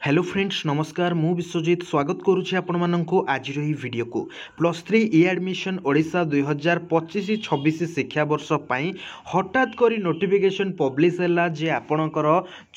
Hello friends नमस्कार मु विश्वजीत स्वागत करुच्ची आपको आज वीडियो को +3 ई एडमिशन ओडिशा 2025-26 शिक्षा वर्ष पाई हठात करी नोटिफिकेशन पब्लिश है जे आपणकर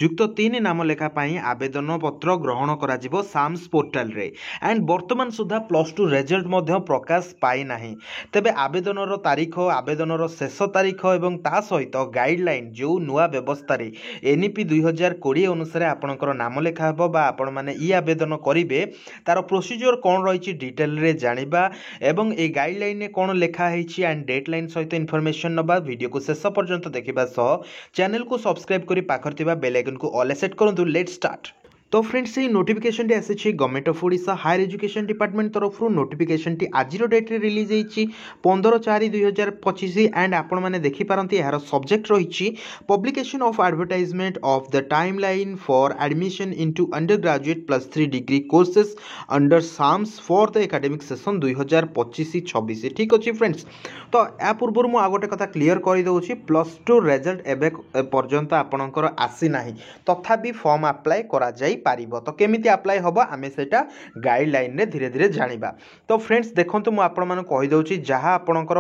युक्त 3 नाम लेखा पाई आवेदन पत्र ग्रहण करा जिवो साम्स पोर्टाल रे एंड वर्तमान सुधा +2 रिजल्ट मध्य प्रकाश पाई नाही तेबे आवेदन तारीख आवेदन शेष तारीख एवं ता सहित गाइडलाइन जो नुआ व्यवस्था रे एनईपी 2020 अनुसार आपणकर नाम लेखा हेबो बा आपण माने ई आवेदन करिवे तार प्रोसीजर कौन रही डिटेल रे जानिबा एवं ए गाइडलाइन ने कौन लेखा है एंड डेडलाइन सहित इनफॉरमेशन नबा वीडियो को शेष पर्यंत देखा सह चैनल को सब्सक्राइब करी पाखर थिबा बेल आइकन को ऑल सेट करंतु लेट स्टार्ट। तो फ्रेंड्स ये नोटिफिकेशन टी आसी government of Odisha higher education department तरफ नोटिफिकेशन टी आज डेट रे रिलीज होती 15/4/2025 एंड आपण मैंने देखिपारती यार सब्जेक्ट रही publication of advertisement of the time line for admission into under graduate +3 degree courses under SAMS for the academic session 2025-26 ठीक अच्छे फ्रेंड्स। तो या पूर्व मुझे गोटे कथा क्लीयर करदे +2 रिजल्ट एवं पर्यंत आपणकर आसी ना तथापि फॉर्म अप्लाई करा जाई पारिबो तो केमिति अप्लाई होबो आमे सेटा गाइडलाइन रे धीरे धीरे जानिबा। तो फ्रेंड्स देखंतु मु आपण माने कहि दउची जहा आपणकर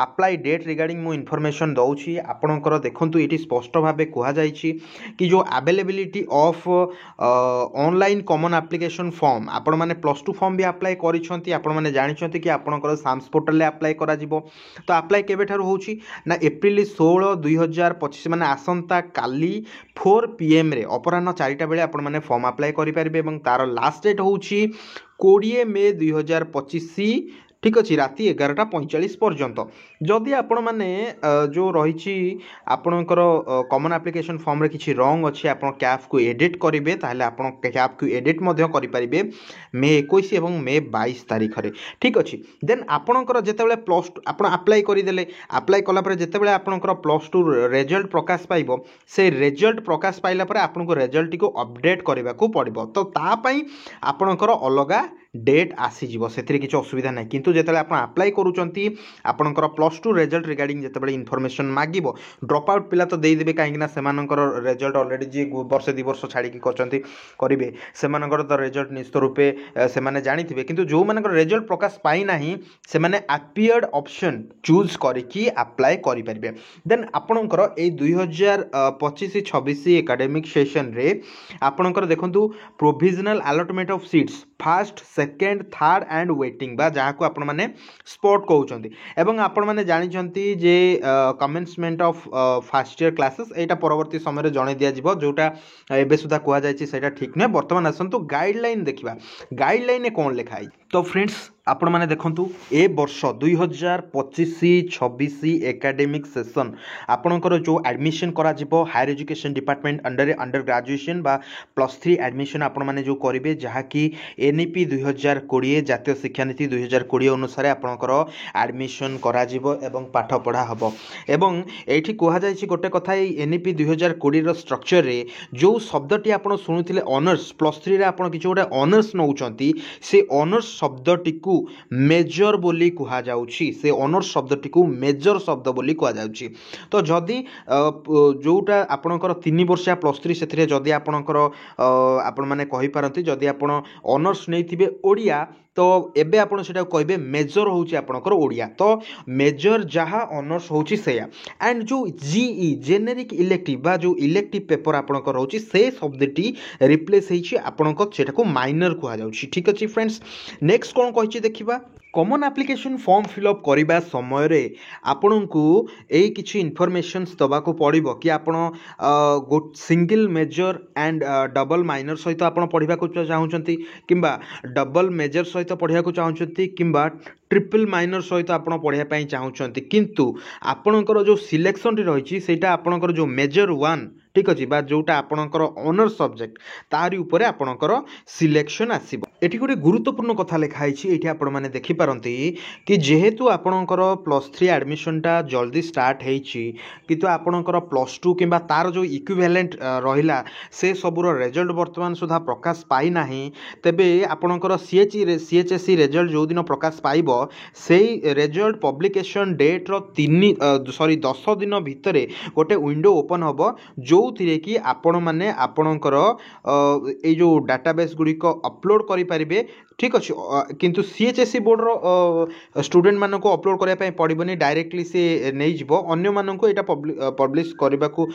अप्लाई डेट रिगार्डिंग मु इन्फॉर्मेशन दउची आपणकर देखंतु एटी स्पष्ट भाबे कुहा जाईची कि जो availability of online common application form आपण माने +2 फॉर्म भी अप्लाई करिसंती आपण माने जानिसंती कि आपणकर साम्स पोर्टल रे अप्लाई करा जिवो तो अप्लाई केबे ठार होउची ना एप्रिल 16 2025 माने आसंता काली 4 PM रे अपराह्न 4टा बेले आपण माने फॉर्म अप्लाई करें और तार लास्ट डेट हूँ 20 मे 2025 ठीक अच्छे राति 11:45 पर्यंत जदि आपण मैंने जो रही आपणकर कॉमन एप्लिकेशन फॉर्म रे किसी रंग अच्छे आप कैप को एडिट करेंगे ताहले आपण कैप को एडिट करेंगे मे 21 और मे 22 तारीख रे ठीक अच्छे देन आपणकर जितेबाला +2 आप अप्लाई करदे अप्लाई कलापर जितेबाला आपणकर +2 रिजल्ट प्रकाश पाइब से रिजल्ट प्रकाश पाइला पर आपनको रिजल्ट को अपडेट करने को पड़ो तो तापाई आपणकर अलगा डेट आसीजिवो सेथिरे किछि असुविधा नाही किंतु जेतेले आपण अप्लाई करूचंती आपणकर +2 रिजल्ट रिगार्डिंग जेतेबेले इन्फॉर्मेशन मागिबो ड्रॉप आउट पिला तो देई देबे काहेकि ना सेमानकर रिजल्ट ऑलरेडी जे वर्ष 2 वर्ष छाड़ी की करचंती करिवे सेमानकर तो रिजल्ट निश्चित रूपे से माने जानिथिबे किंतु जो मानकर रिजल्ट प्रकाश पाई नाही से माने अपीयर्ड ऑप्शन चूज करिकि अप्लाई करि परिबे देन आपणकर ए 2025-26 एकेडमिक सेशन रे आपणकर देखंतु provisional allotment of seats first second third and waiting बा जहाँ को आपण माने स्पॉट कहउचंती एवं आपण माने जानिचंती जे commencement of first year classes एटा परवर्ती समय रे जणे दिया जिवो जोटा एबे सुधा कुआ जायछि सेटा ठीक नै वर्तमान आसंतु गाइडलाइन देखिबा गाइडलाइन कोन लेखा है तो फ्रेंड्स आपण माने देखंतु ए वर्ष 2025-26 एकेडमिक सेशन आपणकर जो एडमिशन करा जिवो higher education department under graduation बा +3 एडमिशन आपण माने जो करिवे जहा कि एनईपी 2020 जातीय शिक्षा नीति 2020 अनुसार आपणकर एडमिशन करा जिवो एवं पाठ पढ़ा हबो एवं एठी कोहा जायछि गोटे कथा एनईपी 2020 रो स्ट्रक्चर रे जो शब्दटी आपण सुनुथिले ऑनर्स +3 रे आपण किछ गोटे ऑनर्स नउचंती से ऑनर्स शब्दटी को मेजर बोली कहा जाउछि से ऑनर्स शब्दटी को मेजर शब्द बोली कहा जाउछि तो जदि जोटा आपणकर 3 वर्षिया +3 सेथिरे जदि आपणकर आपण माने कहि पारंती जदि आपण ऑनर्स नैथिबे ओडिया तो एबे आपण सेटा कहबे मेजर होउछि आपणकर ओडिया तो मेजर जहा ऑनर्स होउछि सेया एंड जो जीई जेनेरिक इलेक्टिव बा जो इलेक्टिव पेपर आपणकर होउछि से शब्दटी रिप्लेस हेछि आपणकर सेटा को माइनर कहा जाउछि ठीक अछि फ्रेंड्स। नेक्स्ट कोन कहिछि देखिबा कॉमन एप्लिकेशन फॉर्म फिलअप करने समय रे आपण को यही किसी इनफॉरमेशंस दबा को पड़ो कि आपण single major and double minor सहित आप पढ़ा चाहते किंबा डबल मेजर सहित पढ़ा चाहते किंबा ट्रिपल माइनर सहित आप पढ़ाई चाहते किंतु आपणकर जो सिलेक्शन रही है आपणकर जो मेजर 1 ठीक अच्छे बा जोटा आपणकर ऑनर सब्जेक्ट तारी ऊपर आपणकर सिलेक्शन आसीबो एठी गोटे गुरुत्वपूर्ण कथा लिखाई ये आपण मैंने देखिपारती कि जेहेतु आपणकर +3 एडमिशनटा जल्दी स्टार्ट किंतु आपणकर +2 कि तार जो इक्विवेलेंट रहिला से सबूर रिजल्ट बर्तमान सुधा प्रकाश पाई नाही तेबे आपणकर सीएचएससी रिजल्ट जो दिन प्रकाश पाइब से रिजल्ट पब्लिकेशन डेट रो 10 दिन भितर गोटे विंडो ओपन हम जो थी कि आपण मैंने आपणकर ये जो डाटाबेस गुड़िक अपलोड कर पारिबे ठीक अच्छे किंतु सीएचएससी बोर्ड रो स्टूडेंट मानक अपलोड करने पड़ोनी डायरेक्टली से नहीं जीवो अन्य मानक एटा पब्लिश करने को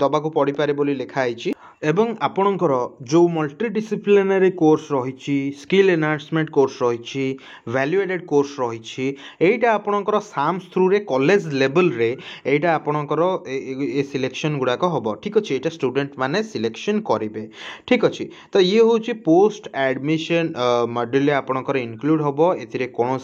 दबा को पड़ पारे बोली लिखाई एवं आपणकर जो मल्टी डिसिप्लिनरी कोर्स रही स्किल एनहांसमेंट कोर्स रही वैल्यू एडेड कोर्स रही एटा आपणकर साम्स थ्रू रे कॉलेज लेवल रे एटा आपणकर ए सिलेक्शन गुड़ाक हम ठीक अच्छे एटा स्टूडेंट माने सिलेक्शन करेंगे ठीक अच्छे तो ये हूँ पोस्ट एडमिशन मॉड्यूल आपणकर इनक्लूड हम ए कौन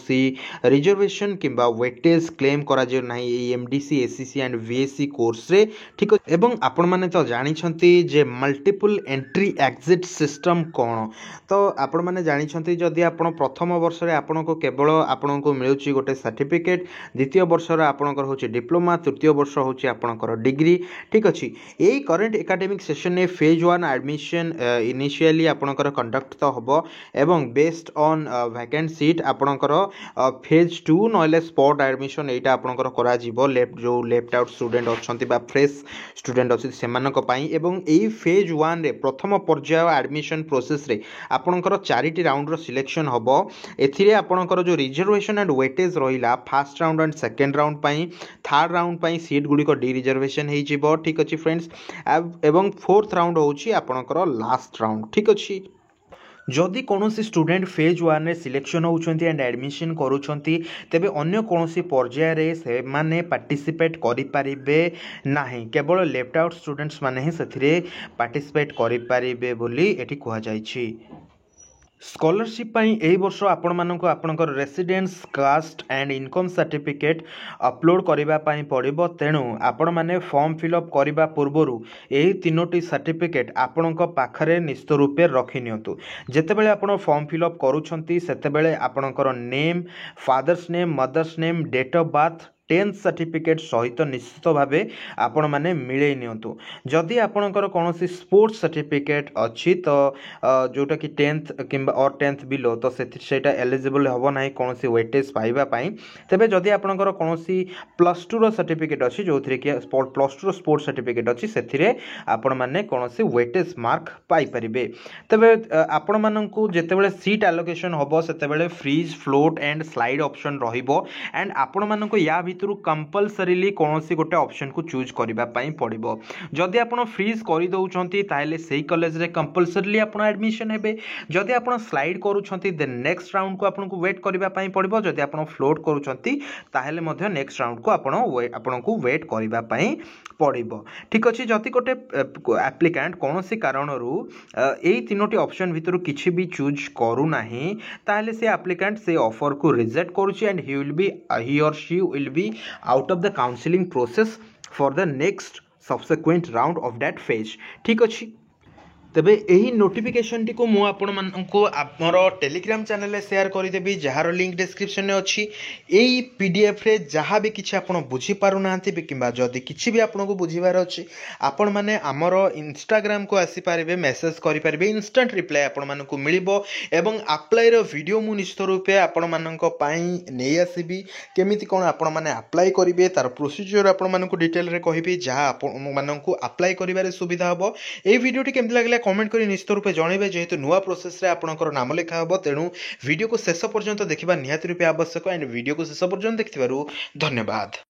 रिजर्वेशन किंबा वेटेज क्लेम करा जे नाही MDC SCC and VSC course रे ठीक एवं आपण माने तो जानिछंती जे मल्टीपल एंट्री एग्जिट सिस्टम कौन तो आपण माने जानिछंती जदि आपण प्रथम वर्ष रे आपण को केवल आपण को मिलुची गोटे सर्टिफिकेट द्वितीय वर्ष रे आपणकर होची डिप्लोमा तृतीय वर्ष होची आपणकर डिग्री ठीक अछि एई करंट एकेडमिक सेशन ने फेज 1 एडमिशन इनिशियली आपणकर कंडक्ट तो हबो एवं बेस्ड ऑन वैकेंट सीट आपणकर फेज 2 नले स्पॉट एडमिशन एटा आपणकर करा जीवो लेफ्ट आउट स्टूडेंट अछंती बा फ्रेश स्टूडेंट अछि सेमानक पई एवं एई फेज 1 रे प्रथम पर्याय एडमिशन प्रोसेस रे आपणकर 4टी राउंड रो सिलेक्शन हबो एथिरे आपणकर जो रिजर्वेशन एंड वेटेज रहिला first round and second round पई थर्ड राउंड पई सीट गुडी को डी रिजर्वेशन हे जीवो ठीक अछि फ्रेंड्स एवं फोर्थ राउंड होची आपणकर लास्ट राउंड ठीक अछि जदि कौन स्टूडेंट फेज 1 रे सिलेक्शन होउछंती एंड एडमिशन करूछंती तेबे अन्य कौन पर्याय रे से माने पार्टिसिपेट करि परिबे नाही केवल लेफ्ट आउट स्टूडेंट्स माने ही सेथिरे पार्टिसिपेट करि परिबे बोली एठी कुहा जायछि स्कॉलरशिप पई एही वर्ष आपण मानक आपणकर residence caste and income certificate upload करबा पई पड़िबो तेणु आपण माने फॉर्म फिलअप करबा पूर्वरु एही तीनोटी सर्टिफिकेट आपणक पाखरे निश्चित रूपे रखि नियंतु जेतेबेले आपण फॉर्म फिलअप करूछंती सेतेबेले आपणकर name father's name mother's name date of birth 10th certificate सहित निश्चित भाव आपण मैंने मिले नियंतु जदि आपणकर कौन स्पोर्ट्स सर्टिफिकेट अच्छी तो जोटा कि 10th किंबा और 10th बिलो तो सेटा एलिजिबल हम ना कौन वेटेज पाइबापी तेरे जदि आपणकर कौन +2 सर्टिफिकेट अच्छी जो थी कि +2 स्पोर्ट्स सर्टिफिकेट अच्छी से आपण मैंने कौन वेटेज मार्क पाइपर तेरे आपण मानक जितेबाला सीट एलोकेशन हम से freeze float and slide option रहिबो एंड आपण मानक या भितर कंपलसरीली कौन गोटे ऑप्शन को चूज करने पड़ो जदि आप फ्रीज कर दौरान ताहले सही कॉलेज रे कंपलसरीली आप एडमिशन हेबे जदि आप स्लाइड करूछंती देन नेक्स्ट राउंड को आपको वेट करने पड़ो जदि आप फ्लोट करूछंती ताहले मध्य नेक्स्ट राउंड को आपको वेट करने पड़ो ठीक अच्छे जदि गोटे एप्लिकेंट कौन कारण यही तीनोटी ऑप्शन भितर किसी भी चूज करूना ताहले से एप्लिकेंट से ऑफर को रिजेक्ट करुछि एंड ही और she will be out of the counseling process for the next subsequent round of that phase ठीक अच्छी तेबे यही नोटिफिकेशन टी को मु आपण मानको आमर टेलीग्राम चैनल शेयर करदेवी जार लिंक डिस्क्रिप्शन में अच्छी यही पीडीएफ रे जहाँ भी किसी आप बुझी पारुना कि जदि किसी भी आपको बुझीबार अच्छी आपण मैंने आमर इंस्टाग्राम को आसीपारे मेसेज करेंगे इंस्टांट रिप्लाई आपण मानक मिलिबो एवं अप्लाई रो वीडियो मु निश्चित रूपे आपण मानक पई नै आसीबी केमिति कोन आपण माने अप्लाई करिवे तार प्रोसीजर आपण मानक डिटेल रे कहिबी जहाँ आपण मानक अप्लाई करिवारे सुविधा हबो ए वीडियो टी केमति लागले कमेंट करी निश्चित रूपे जनइबे जेहेतु नुआ प्रोसेस रे आपनकर नाम लिखा हबो तेणु वीडियो को शेष पर्यंत देखिबा निहाती रूपे आवश्यक एंड वीडियो को शेष पर्यंत देखिथिबारु धन्यवाद।